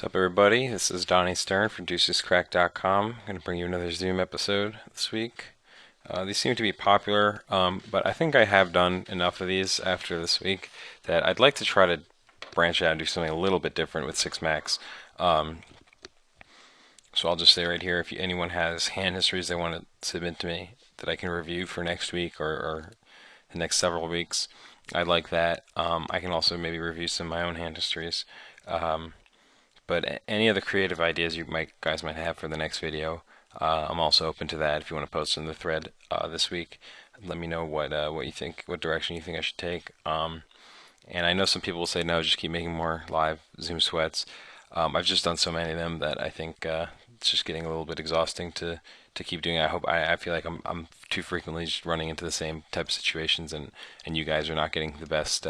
What's up, everybody? This is Donnie Stern from DeucesCrack.com. I'm going to bring you another Zoom episode this week. These seem to be popular, but I think I have done enough of these after this week that I'd like to try to branch out and do something a little bit different with 6 Max. So I'll just say right here, if anyone has hand histories they want to submit to me that I can review for next week or the next several weeks, I'd like that. I can also maybe review some of my own hand histories. But any other creative ideas you guys might have for the next video, I'm also open to that. If you want to post in the thread this week, let me know what you think, what direction you think I should take. And I know some people will say no, just keep making more live Zoom sweats. I've just done so many of them that I think it's just getting a little bit exhausting to keep doing. I feel like I'm too frequently just running into the same type of situations, and you guys are not getting the best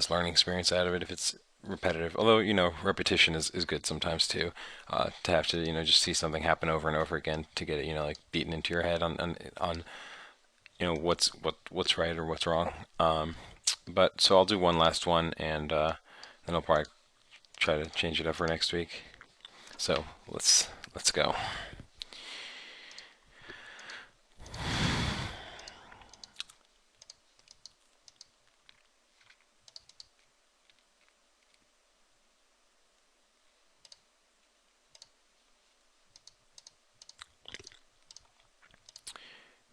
learning experience out of it if it's repetitive. Although, repetition is good sometimes too. To have to, just see something happen over and over again to get it, like beaten into your head on what's right or what's wrong. But so I'll do one last one, and then I'll probably try to change it up for next week. So let's go.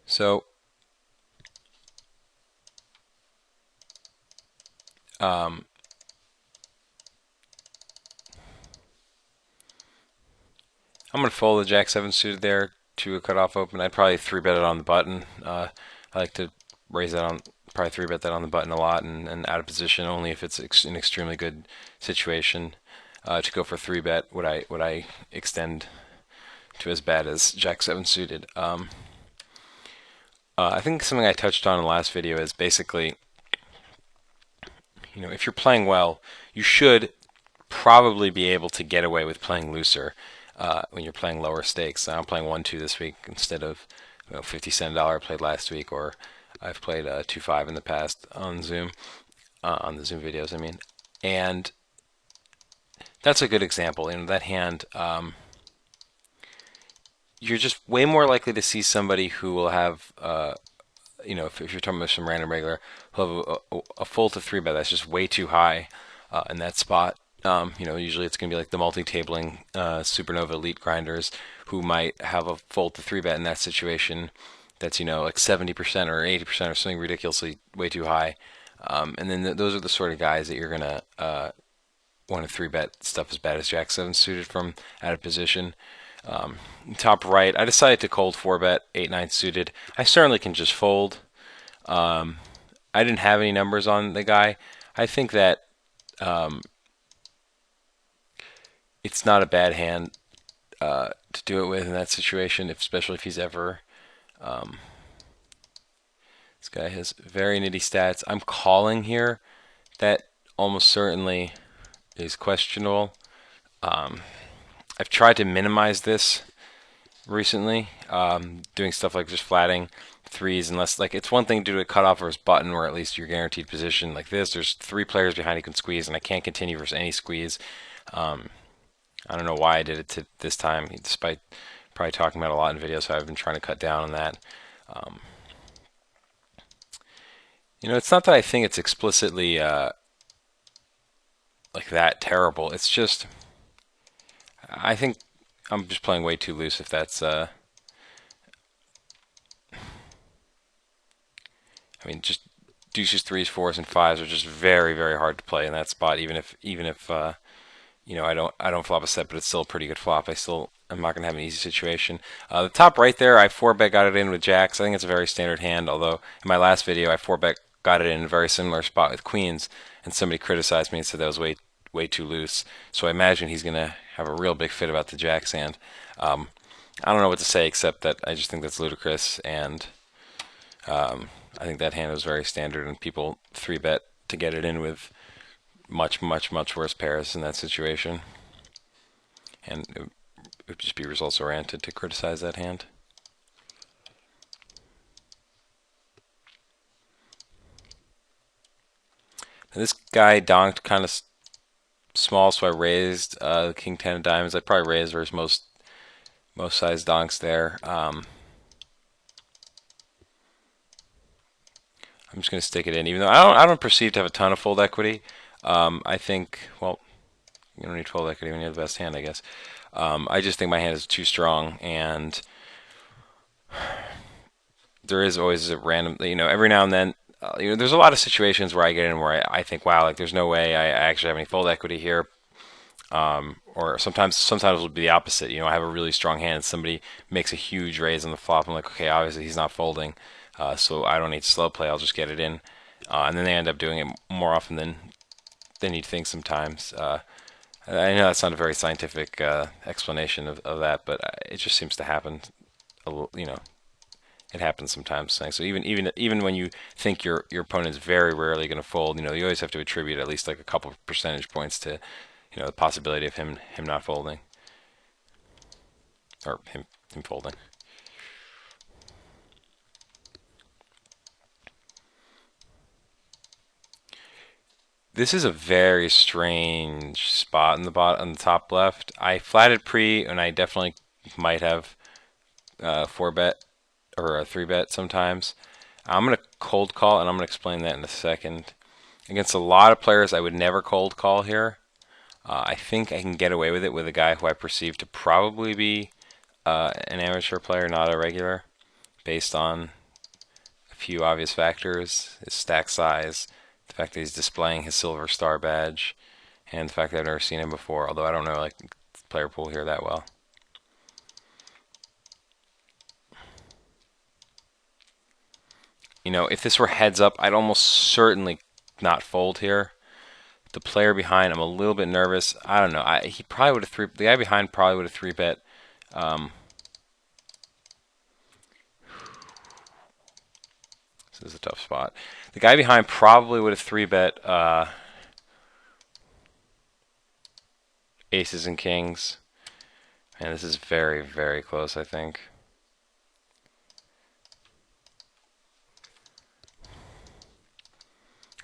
So um, I'm going to fold the Jack 7 suited there to a cutoff open. I'd probably 3-bet it on the button. I like to raise that on, probably 3-bet that on the button a lot and out of position only if it's an extremely good situation. To go for 3-bet, would I extend to as bad as Jack 7 suited? I think something I touched on in the last video is basically, if you're playing well, you should probably be able to get away with playing looser when you're playing lower stakes. I'm playing 1-2 this week instead of 50 cent dollar I played last week, or I've played 2-5 in the past on Zoom, on the Zoom videos, I mean. And that's a good example. That hand, you're just way more likely to see somebody who will have, if you're talking about some random regular, who'll have a full to 3-bet that's just way too high in that spot. Usually it's going to be like the multi-tabling supernova elite grinders who might have a fold to 3-bet in that situation that's, like 70% or 80% or something ridiculously way too high. And then those are the sort of guys that you're going to want to 3-bet stuff as bad as Jack 7 suited from out of position. Top right, I decided to cold 4-bet 8-9 suited. I certainly can just fold. I didn't have any numbers on the guy. I think that it's not a bad hand to do it with in that situation, especially if he's ever. This guy has very nitty stats. I'm calling here. That almost certainly is questionable. I've tried to minimize this recently, doing stuff like just flatting threes, unless like it's one thing to do a cutoff or his button, where at least you're guaranteed position. Like this, there's 3 players behind he can squeeze, and I can't continue versus any squeeze. I don't know why I did it this time, despite probably talking about it a lot in videos. So I've been trying to cut down on that. It's not that I think it's explicitly like that terrible. It's just I think I'm just playing way too loose. If that's just deuces, threes, fours, and fives are just very, very hard to play in that spot. Even if I don't flop a set, but it's still a pretty good flop. I'm not gonna have an easy situation. The top right there, I 4-bet got it in with jacks. I think it's a very standard hand. Although in my last video, I 4-bet got it in a very similar spot with queens, and somebody criticized me and said that was way too loose. So I imagine he's gonna have a real big fit about the jacks hand. I don't know what to say except that I just think that's ludicrous, and I think that hand was very standard, and people 3-bet to get it in with much, much, much worse pairs in that situation. And it would just be results oriented to criticize that hand. Now this guy donked kind of small, so I raised the king ten of diamonds. I probably raised versus most size donks there. I'm just gonna stick it in, even though I don't perceive to have a ton of fold equity. I think, well, you don't need fold equity when you have the best hand, I guess. I just think my hand is too strong, and there is always a random, every now and then, there's a lot of situations where I get in where I think, wow, like there's no way I actually have any fold equity here. Or sometimes it'll be the opposite. I have a really strong hand and somebody makes a huge raise on the flop. I'm like, okay, obviously he's not folding, so I don't need to slow play. I'll just get it in, and then they end up doing it more often than you'd think sometimes. I know that's not a very scientific explanation of that, but it just seems to happen. It happens sometimes. So even when you think your opponent is very rarely going to fold, you always have to attribute at least like a couple of percentage points to the possibility of him not folding, or him folding. This is a very strange spot in the on the top left. I flatted pre, and I definitely might have four bet or a three bet sometimes. I'm gonna cold call, and I'm gonna explain that in a second. Against a lot of players, I would never cold call here. I think I can get away with it with a guy who I perceive to probably be an amateur player, not a regular, based on a few obvious factors: his stack size, the fact that he's displaying his silver star badge, and the fact that I've never seen him before. Although I don't know like the player pool here that well. If this were heads up, I'd almost certainly not fold here. The player behind, I'm a little bit nervous. I don't know. He probably would have the guy behind probably would have three bet. This is a tough spot. The guy behind probably would have three bet aces and kings. And this is very, very close, I think.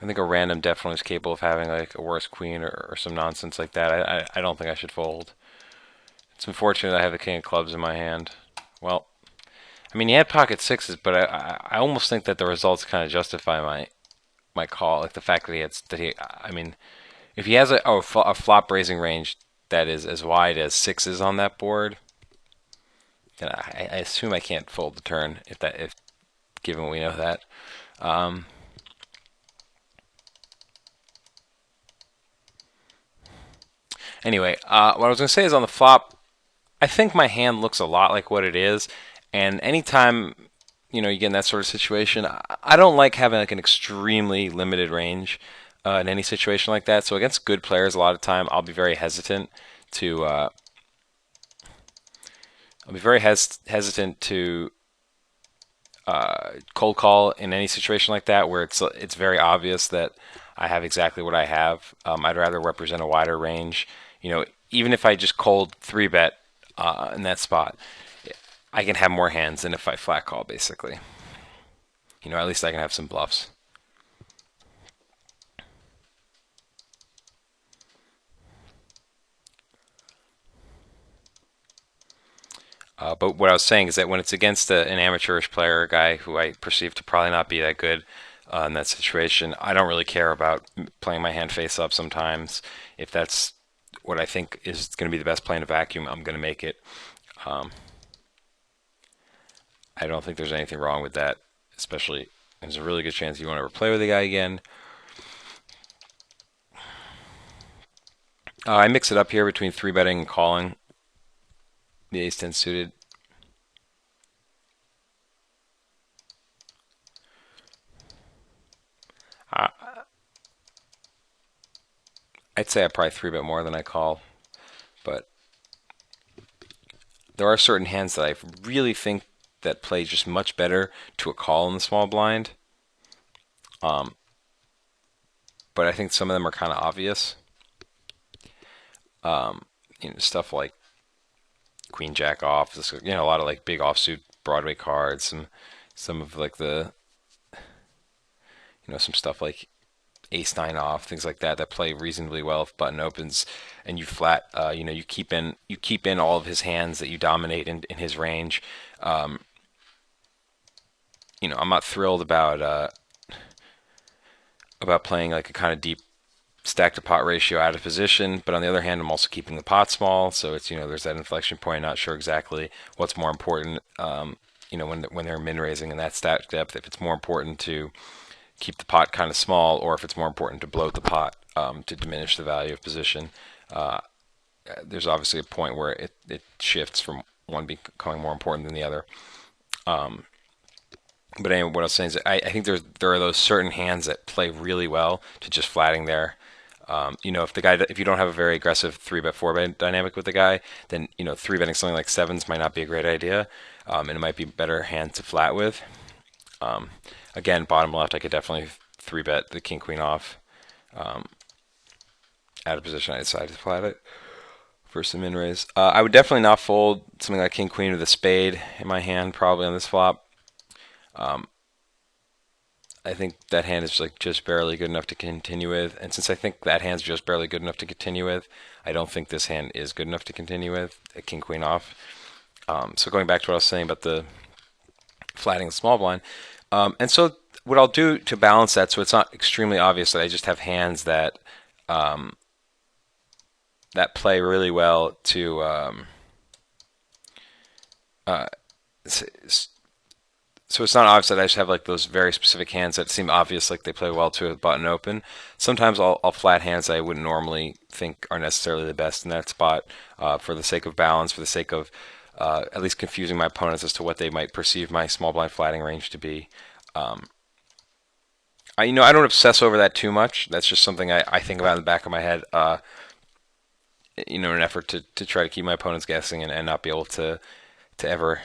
I think a random definitely is capable of having like a worse queen or some nonsense like that. I don't think I should fold. It's unfortunate I have the king of clubs in my hand. Well, I mean, he had pocket sixes, but I almost think that the results kind of justify my call. Like the fact I mean, if he has a flop raising range that is as wide as sixes on that board, then I assume I can't fold the turn if given we know that. Anyway, what I was going to say is on the flop, I think my hand looks a lot like what it is, and anytime you get in that sort of situation, I don't like having like an extremely limited range in any situation like that. So against good players, a lot of time I'll be very hesitant to cold call in any situation like that where it's very obvious that I have exactly what I have. I'd rather represent a wider range. Even if I just cold three bet in that spot, I can have more hands than if I flat call, basically. At least I can have some bluffs. But what I was saying is that when it's against an amateurish player, a guy who I perceive to probably not be that good in that situation, I don't really care about playing my hand face up sometimes. If that's what I think is going to be the best play in a vacuum, I'm going to make it. I don't think there's anything wrong with that, especially there's a really good chance you won't ever play with the guy again. I mix it up here between three betting and calling the ace 10 suited. I'd say I probably three bet more than I call, but there are certain hands that I really think that play just much better to a call in the small blind. But I think some of them are kind of obvious. Stuff like Queen Jack off. A lot of like big offsuit Broadway cards. Some of like the some stuff like ace nine off, things like that that play reasonably well if button opens, and you flat, you keep in all of his hands that you dominate in his range. Um, I'm not thrilled about playing like a kind of deep stack to pot ratio out of position, but on the other hand, I'm also keeping the pot small, so it's there's that inflection point. Not sure exactly what's more important. When they're min raising in that stack depth, if it's more important to keep the pot kind of small, or if it's more important to bloat the pot to diminish the value of position. Uh, there's obviously a point where it shifts from one becoming more important than the other. Um, but anyway, what I was saying is I think there are those certain hands that play really well to just flatting there. If you don't have a very aggressive 3-bet 4-bet dynamic with the guy, then 3-betting something like sevens might not be a great idea, and it might be a better hand to flat with. Um, Again, bottom left, I could definitely 3-bet the king queen off. Out of position, I decided to flat it for some min raise. I would definitely not fold something like king queen with a spade in my hand, probably on this flop. Um, I think that hand is like just barely good enough to continue with, and since I think that hand's just barely good enough to continue with, I don't think this hand is good enough to continue with a king queen off. So going back to what I was saying about the flatting the small blind, and so what I'll do to balance that, so it's not extremely obvious that I just have hands um, that play really well to uh, so it's not obvious that I just have like those very specific hands that seem obvious, like they play well to a button open. Sometimes I'll flat hands that I wouldn't normally think are necessarily the best in that spot, for the sake of balance, for the sake of at least confusing my opponents as to what they might perceive my small blind flatting range to be. Um, I don't obsess over that too much. That's just something I think about in the back of my head. In an effort to try to keep my opponents guessing, and not be able to ever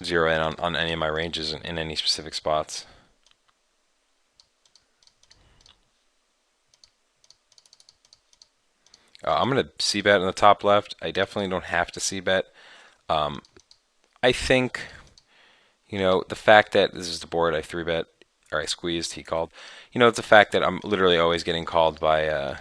zero in on any of my ranges in any specific spots. I'm going to c-bet in the top left. I definitely don't have to c-bet. Um, I think, the fact that this is the board I 3-bet, or I squeezed, he called. It's the fact that I'm literally always getting called by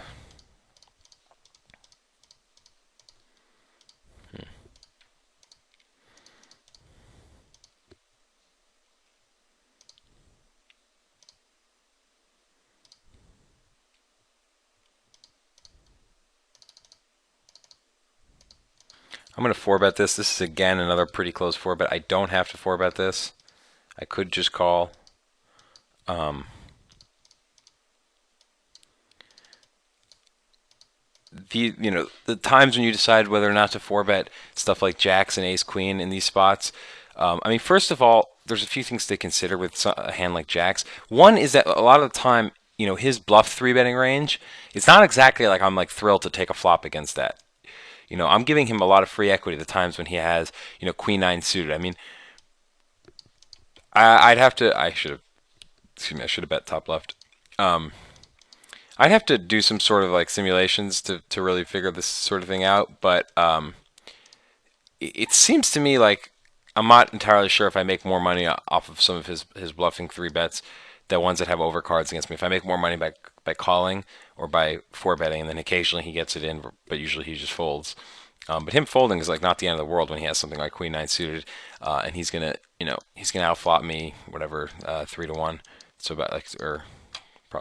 I'm going to 4-bet this. This is again another pretty close 4-bet. I don't have to 4-bet this. I could just call. Um, the times when you decide whether or not to 4-bet stuff like jacks and ace queen in these spots. First of all, there's a few things to consider with a hand like jacks. One is that a lot of the time, his bluff 3-betting range, it's not exactly like I'm like thrilled to take a flop against that. I'm giving him a lot of free equity the times when he has, queen nine suited. I'd have to. I should have. Excuse me. I should have bet top left. Um, I'd have to do some sort of like simulations to really figure this sort of thing out. But it seems to me like I'm not entirely sure if I make more money off of some of his bluffing 3-bets, the ones that have overcards against me. If I make more money by calling or by 4-betting, and then occasionally he gets it in, but usually he just folds. But him folding is like not the end of the world when he has something like queen nine suited, and he's gonna outflop me whatever 3-1. So about like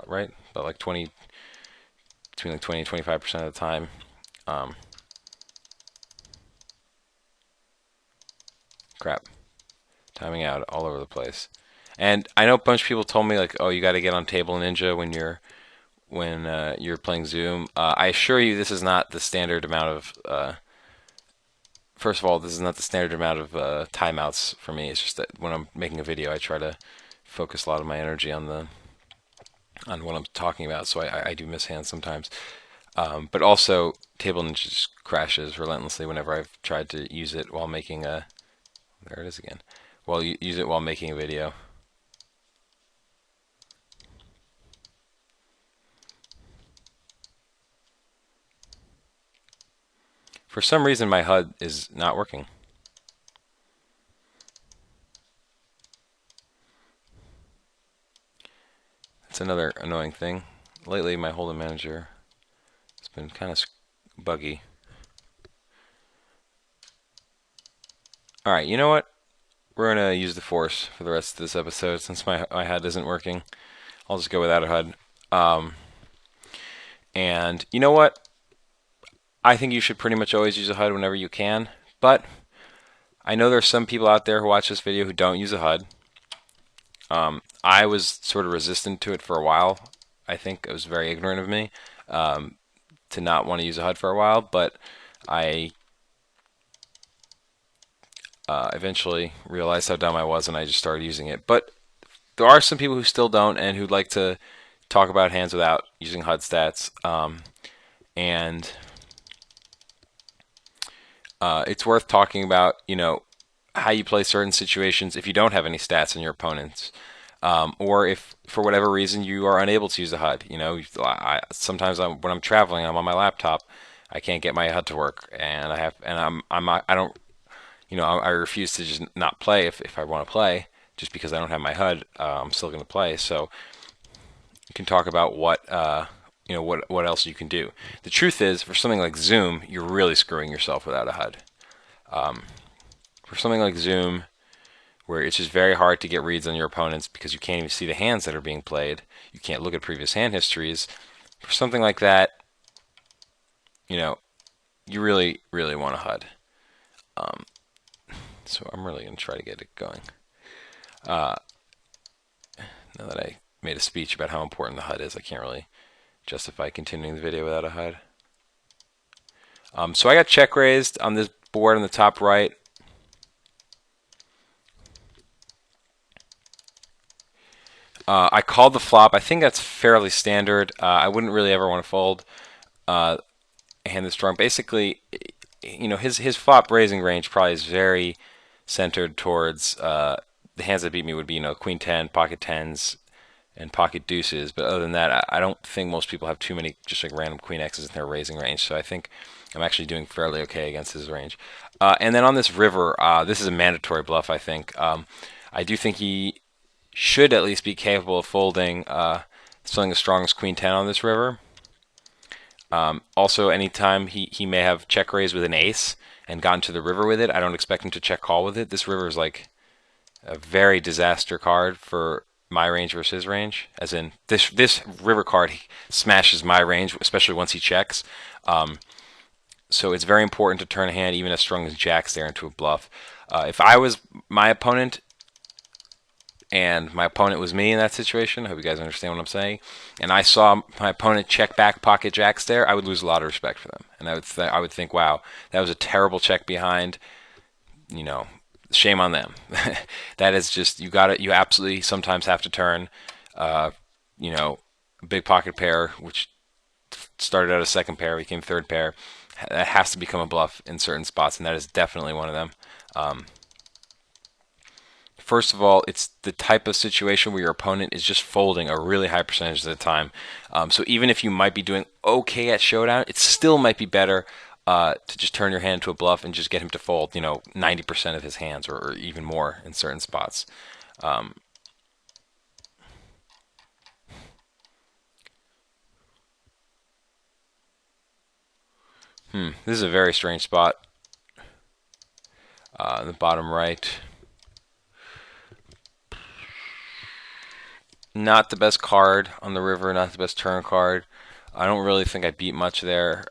right, about like 20, between like 20 and 25% of the time. Um, Crap, timing out all over the place. And I know a bunch of people told me like, oh, you got to get on Table Ninja when you're playing Zoom. I assure you, this is not the standard amount of. First of all, this is not the standard amount of timeouts for me. It's just that when I'm making a video, I try to focus a lot of my energy on what I'm talking about. So I do miss hands sometimes. But also, Table Ninja just crashes relentlessly whenever I've tried to use it while making a. There it is again. Well, you use it while making a video. For some reason, my HUD is not working. That's another annoying thing. lately my hold'em manager has been kind of buggy. All right, you know what? We're gonna use the force for the rest of this episode since my HUD isn't working. I'll just go without a HUD. And you know what? I think you should pretty much always use a HUD whenever you can. But I know there's some people out there who watch this video who don't use a HUD. I was sort of resistant to it for a while. I think it was very ignorant of me to not want to use a HUD for a while, but I eventually realized how dumb I was and I just started using it. But there are some people who still don't and who'd like to talk about hands without using HUD stats. And it's worth talking about, how you play certain situations if you don't have any stats in your opponents. Or if for whatever reason you are unable to use a HUD. Sometimes when I'm traveling, I'm on my laptop. I can't get my HUD to work, and I don't, I refuse to just not play if I want to play, just because I don't have my HUD. I'm still going to play. So you can talk about what else you can do. The truth is, for something like Zoom, you're really screwing yourself without a HUD. For something like Zoom, where it's just very hard to get reads on your opponents because you can't even see the hands that are being played. You can't look at previous hand histories. For something like that, you really, really want a HUD. So I'm really going to try to get it going. Now that I made a speech about how important the HUD is, I can't really justify continuing the video without a HUD. So I got check raised on this board on the top right. I called the flop. I think that's fairly standard. I wouldn't really ever want to fold a hand this strong. Basically, his flop raising range probably is very centered towards the hands that beat me would be, queen 10, pocket tens, and pocket deuces. But other than that, I don't think most people have too many just like random queen X's in their raising range. So I think I'm actually doing fairly okay against his range. And then on this river, this is a mandatory bluff, I think. I do think he should at least be capable of folding something as strong as queen 10 on this river. Also, anytime he may have check raised with an ace and gotten to the river with it, I don't expect him to check call with it. This river is like a very disaster card for my range versus his range. As in, this river card smashes my range, especially once he checks. So it's very important to turn a hand even as strong as jacks there into a bluff. If I was my opponent, and my opponent was me in that situation, I hope you guys understand what I'm saying, and I saw my opponent check back pocket jacks there, I would lose a lot of respect for them. And I would think, wow, that was a terrible check behind, shame on them. That is just, you absolutely sometimes have to turn, a big pocket pair, which started out as second pair, became third pair. That has to become a bluff in certain spots, and that is definitely one of them. First of all, it's the type of situation where your opponent is just folding a really high percentage of the time. So even if you might be doing okay at showdown, it still might be better to just turn your hand into a bluff and just get him to fold, 90% of his hands or even more in certain spots. This is a very strange spot. In the bottom right. Not the best card on the river, not the best turn card. I don't really think I beat much there.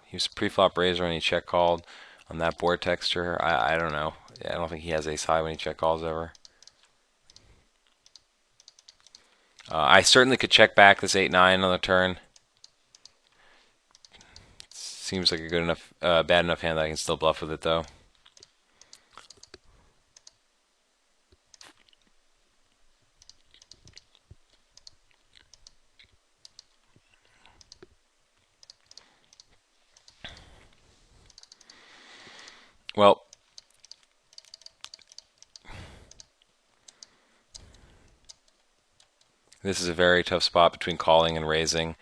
He was a pre-flop raiser when he check called on that board texture. I don't know. I don't think he has ace high when he check calls ever. I certainly could check back this 8-9 on the turn. Seems like a good enough, bad enough hand that I can still bluff with it though. Well, this is a very tough spot between calling and raising.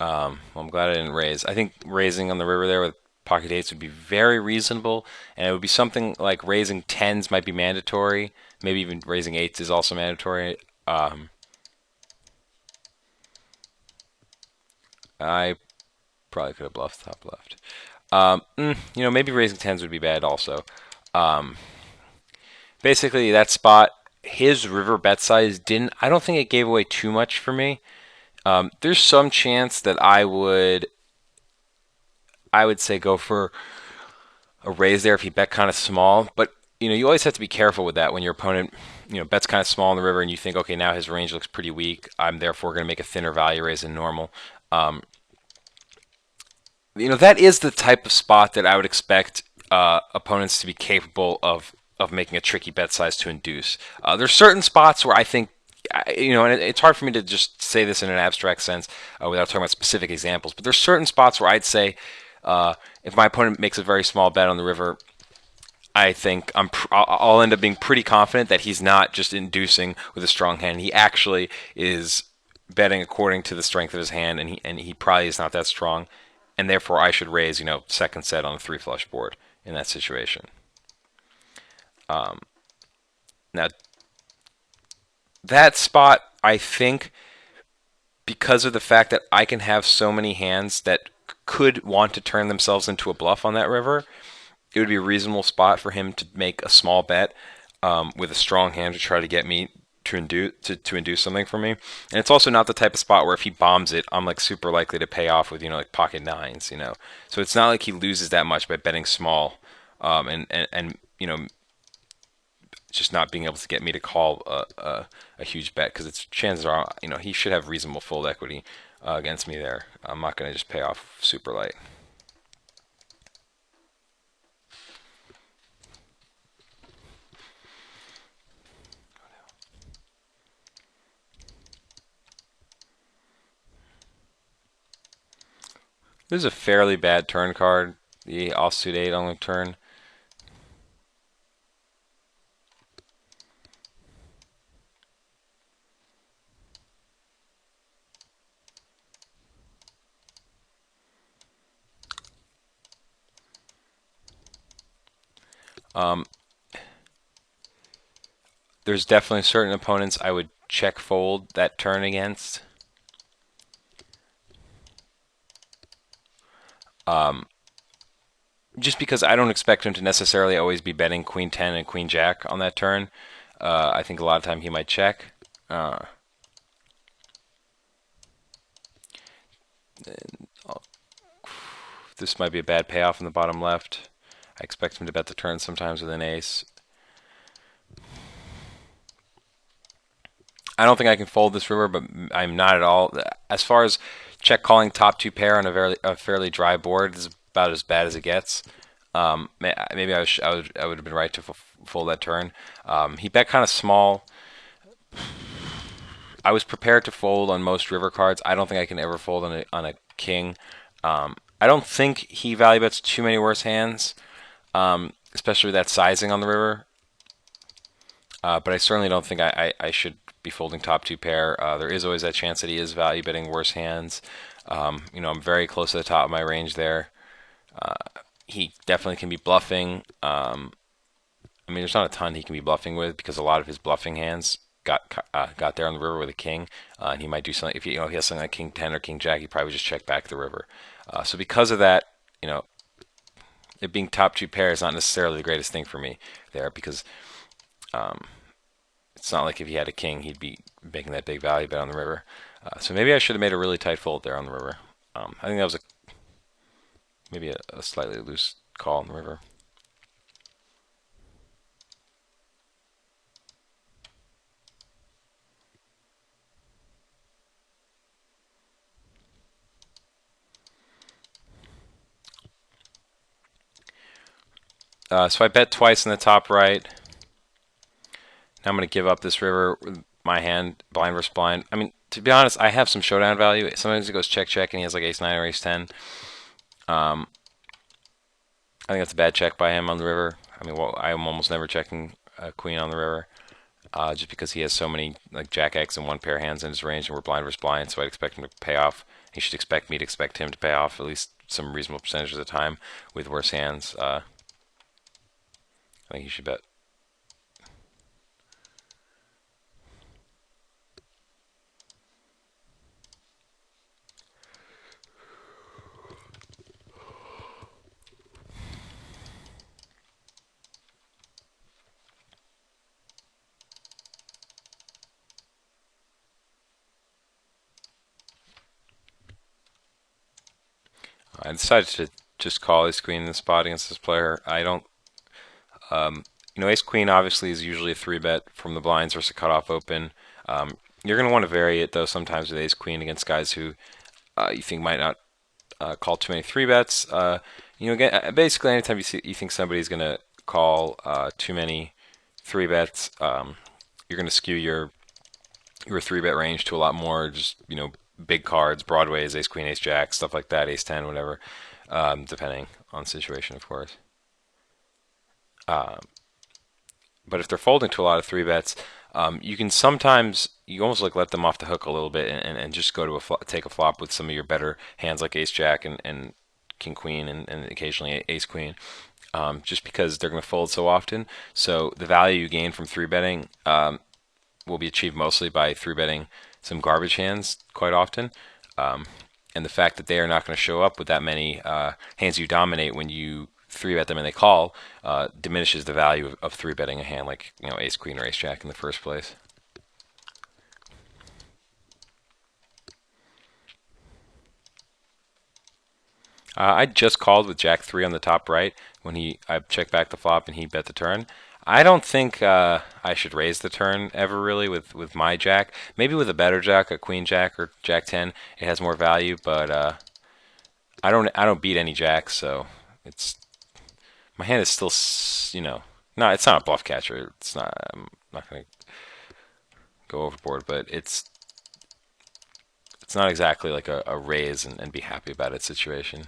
Well, I'm glad I didn't raise. I think raising on the river there with pocket eights would be very reasonable, and it would be something like raising tens might be mandatory. Maybe even raising eights is also mandatory. I probably could have bluffed top left. Maybe raising tens would be bad also. Um, Basically, that spot, his river bet size didn't. I don't think it gave away too much for me. There's some chance that I would say go for a raise there if he bet kind of small, but you always have to be careful with that when your opponent bets kind of small in the river and you think, okay, now his range looks pretty weak. I'm therefore going to make a thinner value raise than normal. Um, that is the type of spot that I would expect opponents to be capable of making a tricky bet size to induce. There's certain spots where I think, and it's hard for me to just say this in an abstract sense without talking about specific examples. But there's certain spots where I'd say if my opponent makes a very small bet on the river, I think I'll end up being pretty confident that he's not just inducing with a strong hand. He actually is betting according to the strength of his hand, and he probably is not that strong, and therefore I should raise, second set on a three flush board in that situation. Now that spot, I think, because of the fact that I can have so many hands that could want to turn themselves into a bluff on that river, it would be a reasonable spot for him to make a small bet with a strong hand to try to get me to induce something for me. And it's also not the type of spot where if he bombs it, I'm like super likely to pay off with like pocket nines. So it's not like he loses that much by betting small, and just not being able to get me to call a huge bet because it's chances are he should have reasonable fold equity against me there. I'm not going to just pay off super light. This is a fairly bad turn card. The offsuit 8 on the turn. Um, there's definitely certain opponents I would check fold that turn against. Just because I don't expect him to necessarily always be betting Queen 10 and Queen Jack on that turn. I think a lot of time he might check. Uh, this might be a bad payoff in the bottom left. I expect him to bet the turn sometimes with an ace. I don't think I can fold this river, but I'm not at all. As far as check calling top two pair on a fairly dry board, this is about as bad as it gets. Maybe I would have been right to fold that turn. He bet kind of small. I was prepared to fold on most river cards. I don't think I can ever fold on a king. I don't think he value bets too many worse hands, especially with that sizing on the river. But I certainly don't think I should be folding top two pair. There is always that chance that he is value betting worse hands. I'm very close to the top of my range there. He definitely can be bluffing. There's not a ton he can be bluffing with because a lot of his bluffing hands got there on the river with a king, and he might do something if he has something like King 10 or King Jack. He probably just check back the river. So because of that, it being top two pair is not necessarily the greatest thing for me there because it's not like if he had a king, he'd be making that big value bet on the river. So maybe I should have made a really tight fold there on the river. I think that was maybe a slightly loose call on the river. So I bet twice in the top right. Now I'm going to give up this river with my hand, blind versus blind. To be honest, I have some showdown value. Sometimes it goes check check and he has like ace 9 or ace 10. I think that's a bad check by him on the river. I'm almost never checking a queen on the river. Just because he has so many like Jack X and one pair hands in his range, and we're blind versus blind, so I'd expect him to pay off. He should expect me to expect him to pay off at least some reasonable percentage of the time with worse hands. I think he should bet. I decided to just call ace queen in the spot against this player. I don't, ace queen obviously is usually a 3-bet from the blinds versus a cutoff open. You're going to want to vary it though sometimes with ace queen against guys who you think might not call too many 3-bets. Again, basically anytime you think somebody's going to call too many 3-bets, you're going to skew your 3-bet range to a lot more just big cards, broadways, ace queen, ace jack, stuff like that, ace 10, whatever, depending on the situation, of course. But if they're folding to a lot of 3-bets, you can sometimes you almost like let them off the hook a little bit and just go to take a flop with some of your better hands like ace jack and king queen and occasionally ace queen, just because they're going to fold so often. So the value you gain from 3-betting will be achieved mostly by 3-betting some garbage hands quite often. And the fact that they are not going to show up with that many hands you dominate when you 3-bet them and they call diminishes the value of 3-betting a hand like ace queen or ace jack in the first place. I just called with jack 3 on the top right when I checked back the flop and he bet the turn. I don't think I should raise the turn ever really with my jack. Maybe with a better jack, a queen jack or jack 10, it has more value. But I don't beat any jacks, so it's my hand is still no, it's not a bluff catcher. It's not. I'm not gonna go overboard, but it's not exactly like a raise and be happy about it situation.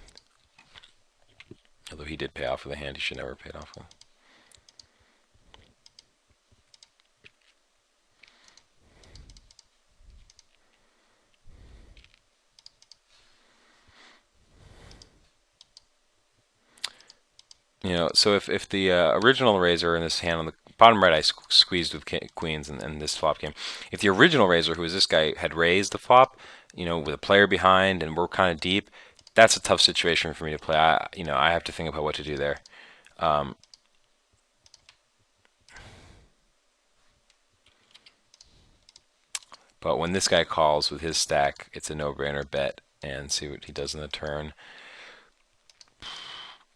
Although he did pay off with a hand he should never have paid off with. So if the original raiser in this hand on the bottom right I squeezed with queens in this flop game. If the original raiser, who was this guy, had raised the flop, with a player behind and we're kind of deep, that's a tough situation for me to play. I have to think about what to do there. But when this guy calls with his stack, it's a no-brainer bet and see what he does in the turn.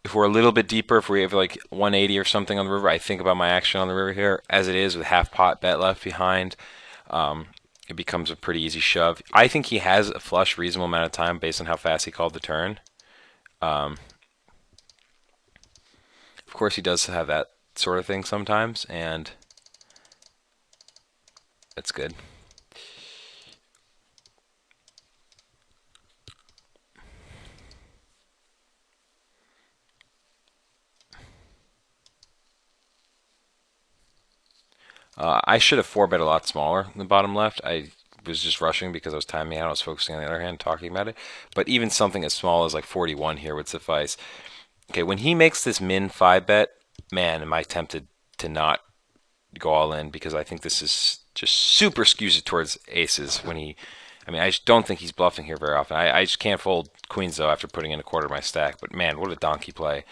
If we're a little bit deeper, if we have like 180 or something on the river, I think about my action on the river here. As it is with half pot bet left behind, it becomes a pretty easy shove. I think he has a flush reasonable amount of time based on how fast he called the turn. Of course, he does have that sort of thing sometimes, and that's good. I should have 4-bet a lot smaller in the bottom left. I was just rushing because I was timing out. I was focusing on the other hand, talking about it. But even something as small as like 41 here would suffice. Okay, when he makes this min 5-bet, man, am I tempted to not go all in because I think this is just super skews it towards aces when I just don't think he's bluffing here very often. I just can't fold queens though after putting in a quarter of my stack. But man, what a donkey play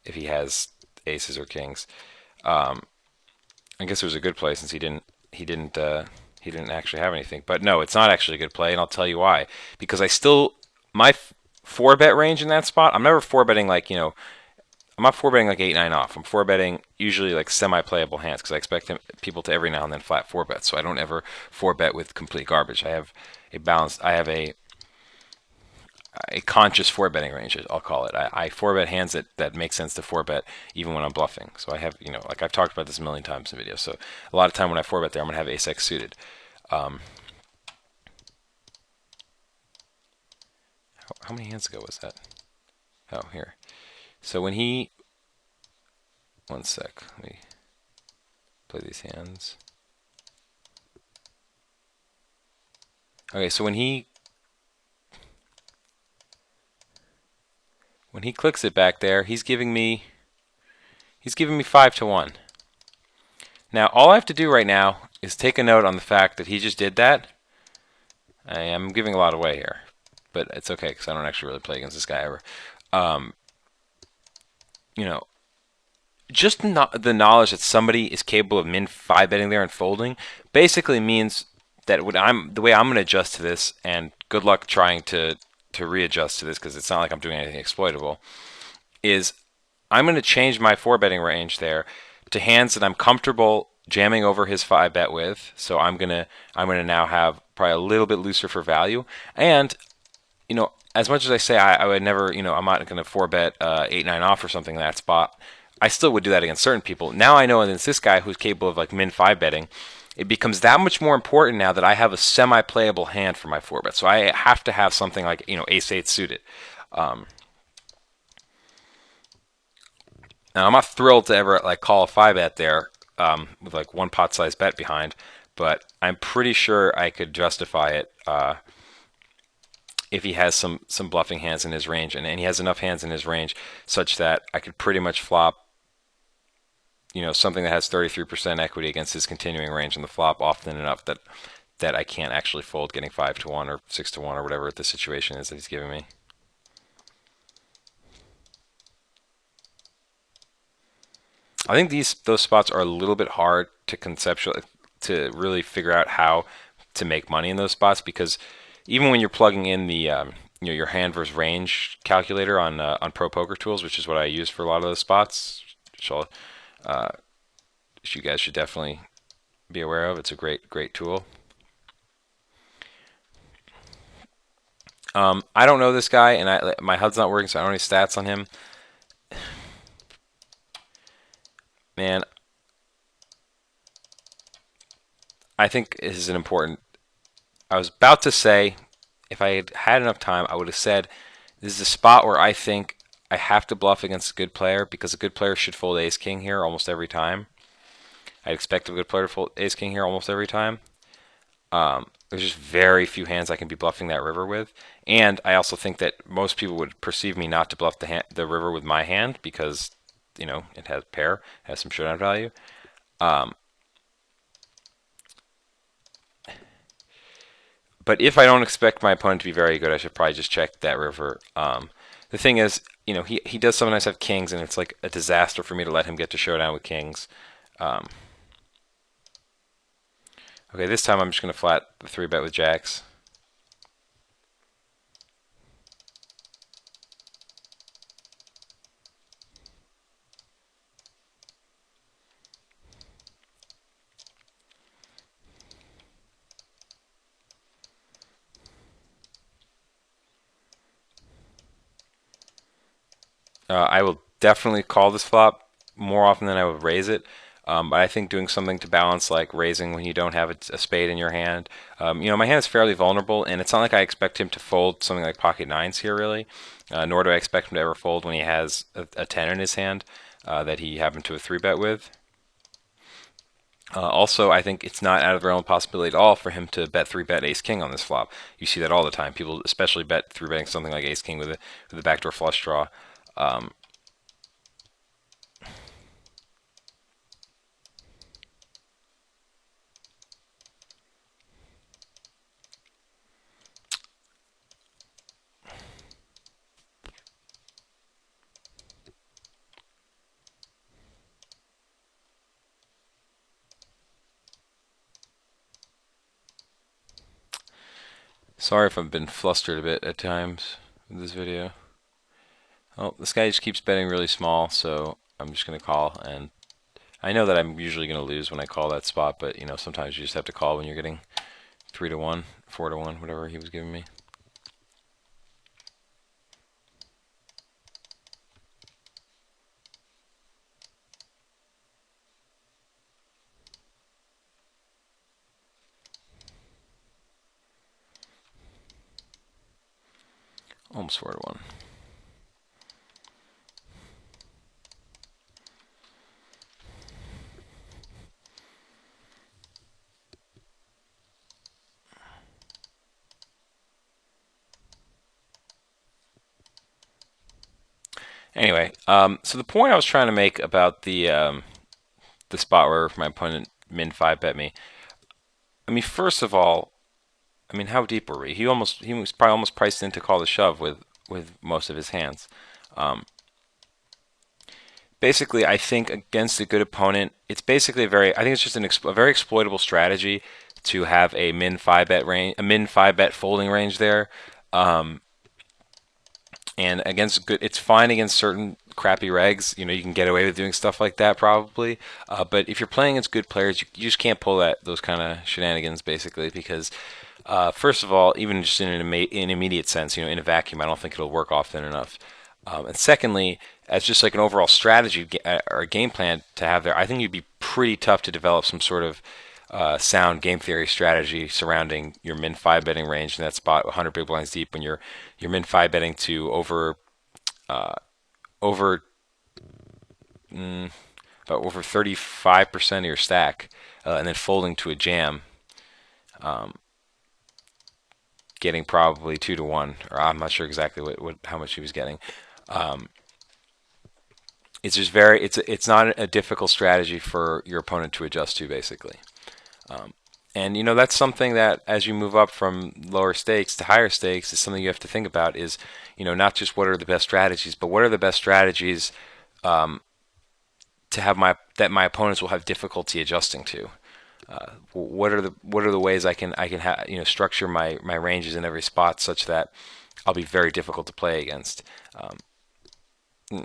if he has aces or kings. I guess it was a good play since he didn't actually have anything. But no, it's not actually a good play, and I'll tell you why. Because my 4-bet range in that spot, I'm never 4-betting like I'm not 4-betting like 8-9 off. I'm 4-betting usually like semi-playable hands because I expect people to every now and then flat 4-bet. So I don't ever 4-bet with complete garbage. I have a conscious 4-betting range, I'll call it. I 4-bet hands that make sense to 4-bet even when I'm bluffing. So I have, like I've talked about this a million times in videos. So a lot of time when I 4-bet there, I'm going to have ace-x suited. How many hands ago was that? Oh, here. So when he... One sec. Let me play these hands. Okay, so when he clicks it back there, he's giving me 5-1. Now, all I have to do right now is take a note on the fact that he just did that. I am giving a lot away here, but it's okay because I don't actually really play against this guy ever. Just the knowledge that somebody is capable of min 5-betting there and folding basically means that the way I'm going to adjust to this, and good luck trying to to readjust to this because it's not like I'm doing anything exploitable, is I'm going to change my four betting range there to hands that I'm comfortable jamming over his five bet with. So I'm gonna now have probably a little bit looser for value. And as much as I say I would never, I'm not going to four bet 8-9 off or something in that spot. I still would do that against certain people. Now I know against this guy who's capable of like min five betting, it becomes that much more important now that I have a semi-playable hand for my four bet. So I have to have something like ace eight suited. Um, Now I'm not thrilled to ever like call a five bet there with like one pot size bet behind, but I'm pretty sure I could justify it if he has some bluffing hands in his range, and he has enough hands in his range such that I could pretty much flop something that has 33% equity against his continuing range on the flop often enough that I can't actually fold getting 5-1 or 6-1 or whatever the situation is that he's giving me. I think those spots are a little bit hard to to really figure out how to make money in those spots because even when you're plugging in the your hand versus range calculator on Pro Poker Tools, which is what I use for a lot of those spots, uh, which you guys should definitely be aware of. It's a great tool. I don't know this guy, and my HUD's not working, so I don't have any stats on him. Man, I think this is an important. I was about to say, if I had had enough time, I would have said this is a spot where I think I have to bluff against a good player because a good player should fold ace king here almost every time. I'd expect a good player to fold ace king here almost every time. There's just very few hands I can be bluffing that river with, and I also think that most people would perceive me not to bluff the river with my hand because it has pair, has some showdown value. Um, but if I don't expect my opponent to be very good, I should probably just check that river. The thing is, he does sometimes have kings, and it's like a disaster for me to let him get to showdown with kings. Um, okay, this time I'm just going to flat the 3-bet with jacks. I will definitely call this flop more often than I would raise it. But I think doing something to balance, like raising when you don't have a spade in your hand. My hand is fairly vulnerable, and it's not like I expect him to fold something like pocket nines here, really. Nor do I expect him to ever fold when he has a 10 in his hand that he happened to a 3-bet with. Also, I think it's not out of the realm of possibility at all for him to bet 3-bet ace king on this flop. You see that all the time. People especially bet 3-betting something like ace king with a backdoor flush draw. Um, Sorry if I've been flustered a bit at times with this video. Oh, this guy just keeps betting really small, so I'm just going to call. And I know that I'm usually going to lose when I call that spot, but sometimes you just have to call when you're getting 3-1, 4-1, whatever he was giving me. Almost 4-1. Anyway, so the point I was trying to make about the spot where my opponent min 5-bet me. I mean, first of all, how deep were we? He was probably almost priced in to call the shove with most of his hands. Um, Basically, I think against a good opponent, it's basically I think it's just a very exploitable strategy to have a min 5-bet range, a min 5-bet folding range there. Um, And against good, it's fine against certain crappy regs. You know, you can get away with doing stuff like that probably. But if you're playing against good players, you just can't pull those kind of shenanigans basically because first of all, even just in an immediate sense, you know, in a vacuum, I don't think it'll work often enough. And secondly, as just like an overall strategy or a game plan to have there, I think you'd be pretty tough to develop some sort of sound game theory strategy surrounding your min five betting range in that spot, 100 big blinds deep, when you're min five betting to over about over 35% of your stack, and then folding to a jam, getting probably 2 to 1, or I'm not sure exactly how much he was getting. It's just it's not a difficult strategy for your opponent to adjust to basically. And you know that's something that as you move up from lower stakes to higher stakes is something you have to think about is, you know, not just what are the best strategies, but what are the best strategies to have my opponents will have difficulty adjusting to. What are the ways I can you know, structure my ranges in every spot such that I'll be very difficult to play against.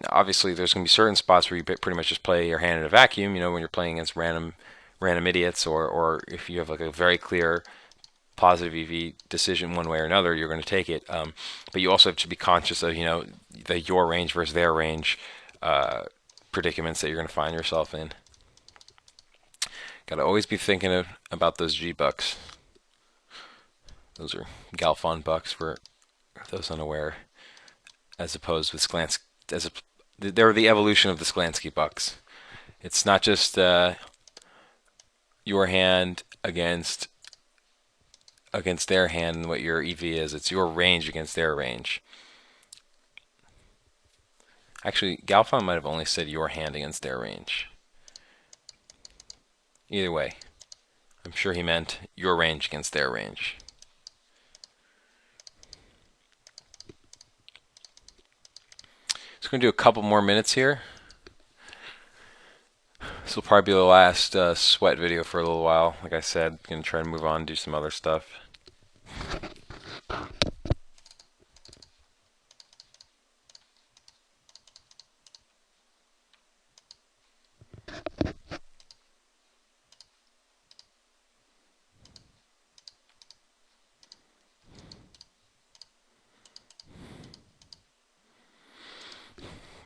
Obviously, there's going to be certain spots where you pretty much just play your hand in a vacuum. You know, when you're playing against random idiots, or if you have like a very clear positive EV decision one way or another, you're going to take it. But you also have to be conscious of, you know, your range versus their range predicaments that you're going to find yourself in. Got to always be thinking about those G bucks. Those are Galfon bucks for those unaware, as opposed with Sklansky. They're the evolution of the Sklansky bucks. It's not just your hand against their hand and what your EV is. It's your range against their range. Actually, Galfon might have only said your hand against their range. Either way, I'm sure he meant your range against their range. So we're going to do a couple more minutes here. This will probably be the last sweat video for a little while. Like I said, going to try to move on and do some other stuff.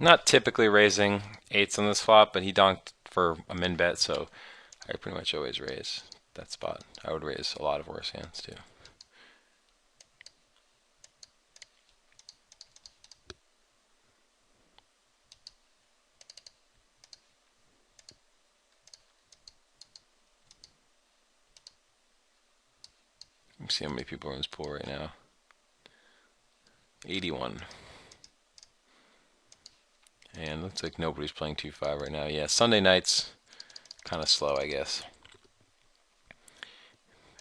Not typically raising eights on this flop, but he donked for a min bet, so I pretty much always raise that spot. I would raise a lot of worse hands too. Let me see how many people are in this pool right now. 81. And looks like nobody's playing 2-5 right now. Yeah, Sunday nights kind of slow, I guess.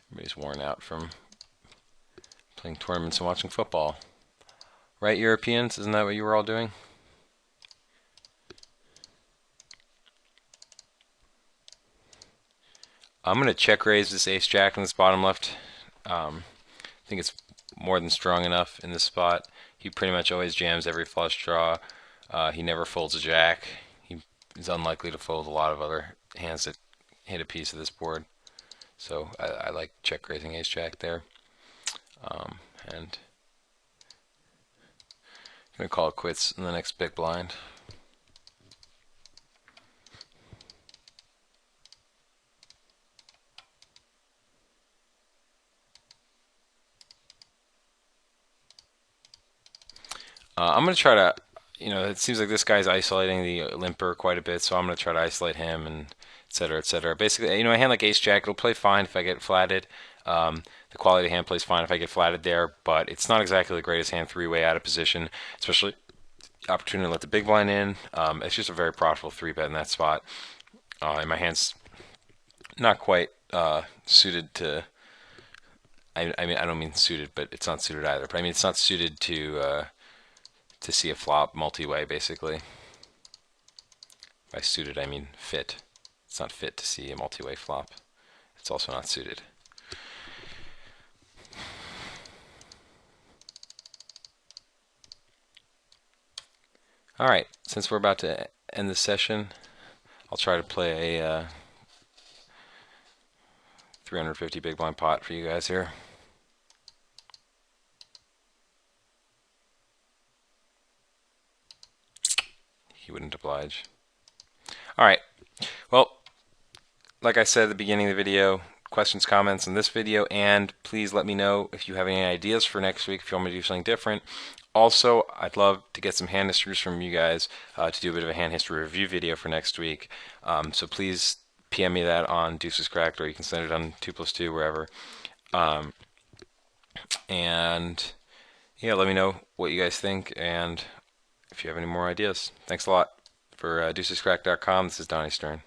Everybody's worn out from playing tournaments and watching football. Right, Europeans? Isn't that what you were all doing? I'm going to check raise this ace-jack in this bottom left. I think it's more than strong enough in this spot. He pretty much always jams every flush draw. He never folds a jack. He's unlikely to fold a lot of other hands that hit a piece of this board. So I like check raising ace-jack there. And I'm going to call it quits in the next big blind. I'm going to try to, you know, it seems like this guy's isolating the limper quite a bit, so I'm going to try to isolate him and et cetera, et cetera. Basically, you know, a hand like ace-jack, it'll play fine if I get flatted. The quality of the hand plays fine if I get flatted there, but it's not exactly the greatest hand three-way out of position, especially opportunity to let the big blind in. It's just a very profitable three-bet in that spot. And my hand's not quite suited to... I mean, I don't mean suited, but it's not suited either. But I mean, it's not suited to see a flop multi-way, basically. By suited, I mean fit. It's not fit to see a multi-way flop. It's also not suited. All right, since we're about to end this session, I'll try to play a 350 big blind pot for you guys here. He wouldn't oblige. All right. Well, like I said at the beginning of the video, questions, comments on this video, and please let me know if you have any ideas for next week if you want me to do something different. Also, I'd love to get some hand histories from you guys to do a bit of a hand history review video for next week. So please PM me that on Deuces Cracked, or you can send it on 2+2, wherever. And yeah, let me know what you guys think and if you have any more ideas. Thanks a lot. For deucescracked.com, this is Donnie Stern.